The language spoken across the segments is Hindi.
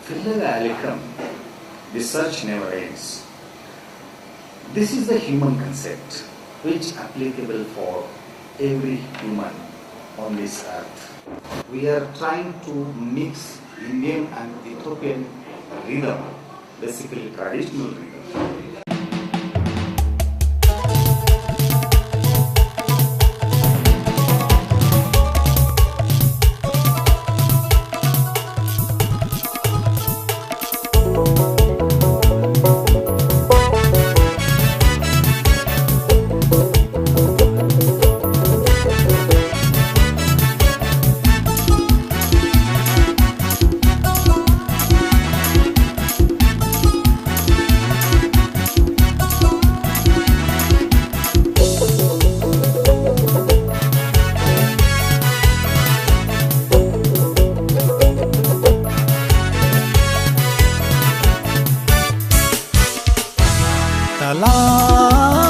Fillaga alicum, the search never ends. This is the human concept which applicable for every human on this earth. We are trying to mix Indian and Ethiopian rhythm, basically traditional rhythm.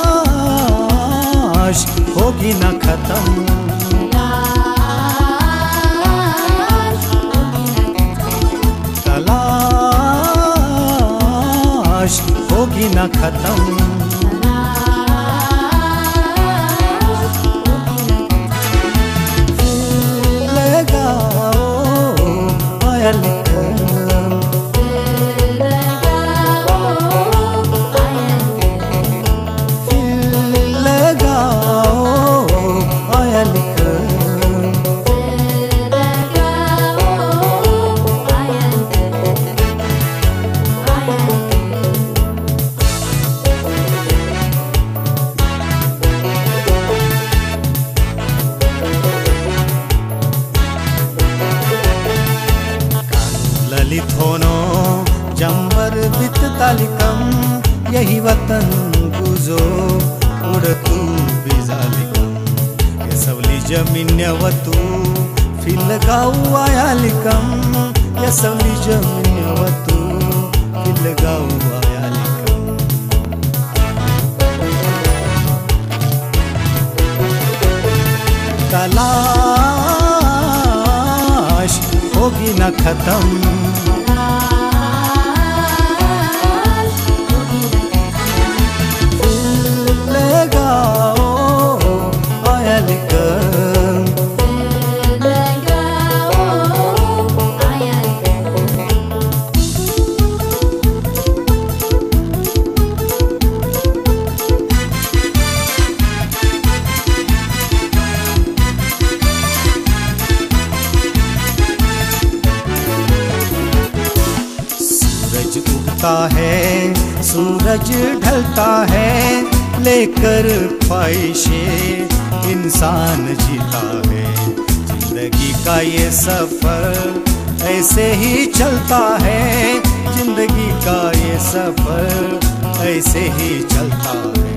तलाश होगी न खत्म, तलाश होगी न खत्म, लगाओ पायल ललित होनो जंबर बित तालिकम, यही वतन गुजो उड़तू बिजालिकम, ये सवली जमीन्यवतू फिलगाऊ आयालिकम, ये सवली जमीन्यवतू फिलगाऊ आयालिकम। तलाश होगी न खत्म, लगाओ आयालिकम, उगता है सूरज ढलता है, लेकर ख्वाहिशे इंसान जीता है, जिंदगी का ये सफर ऐसे ही चलता है, जिंदगी का ये सफर ऐसे ही चलता है।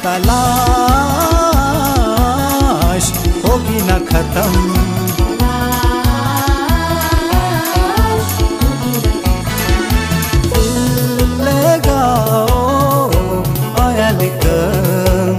तलाश होगी न खत्म, लगाओ आयालिकम,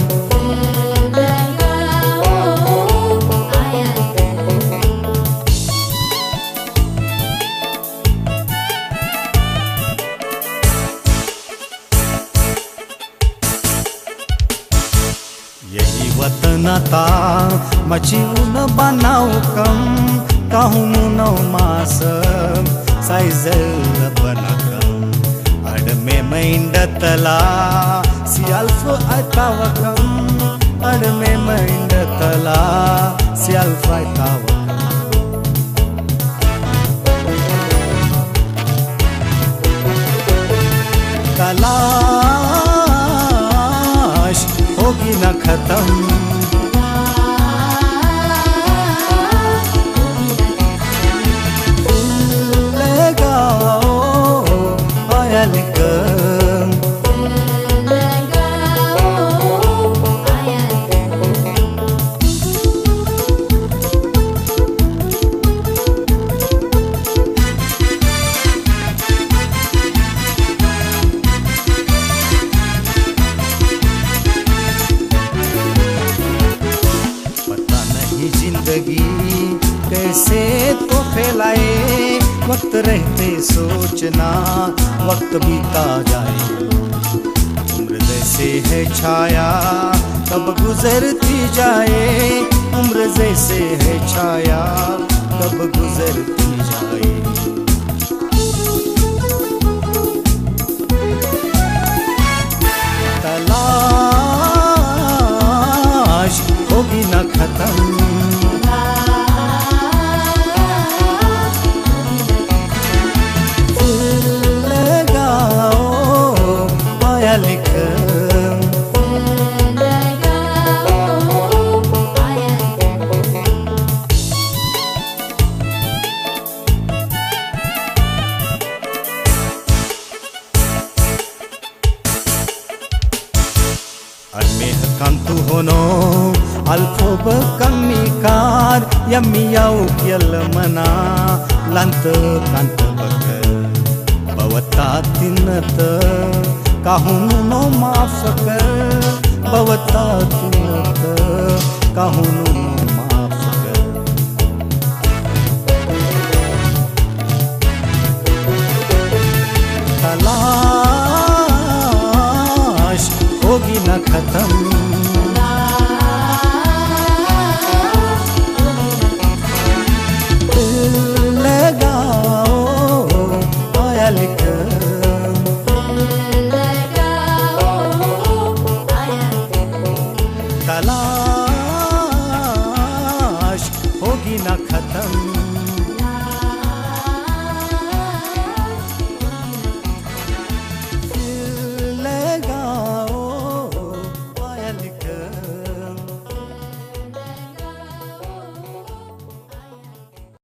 यही वतनता मचिउन बनाऊ कम, काहुनु नौ मास साइजल बनकम, अडमे मैंडतला सियाल्फ अतावकम, अडमे मैंडतला सियाल्फ अतावकम। तलाश होगी न खत्म, लगाओ आयालिकम, जिंदगी कैसे तो फैलाए, वक्त रहते सोचना वक्त बीता जाए। उम्र जैसे है छाया कब गुजरती जाए, उम्र जैसे है छाया कब गुजरती जाए। तलाश होगी न खत्म, लगाओ आया लिख, Kantu hono alfob kamikar yamiyau yalmana lant kant bak bawata tinat kahunu no maafkar, bawata tinat kahunu no maafkar। तलाश होगी न खत्म, तलाश होगी न खत्म।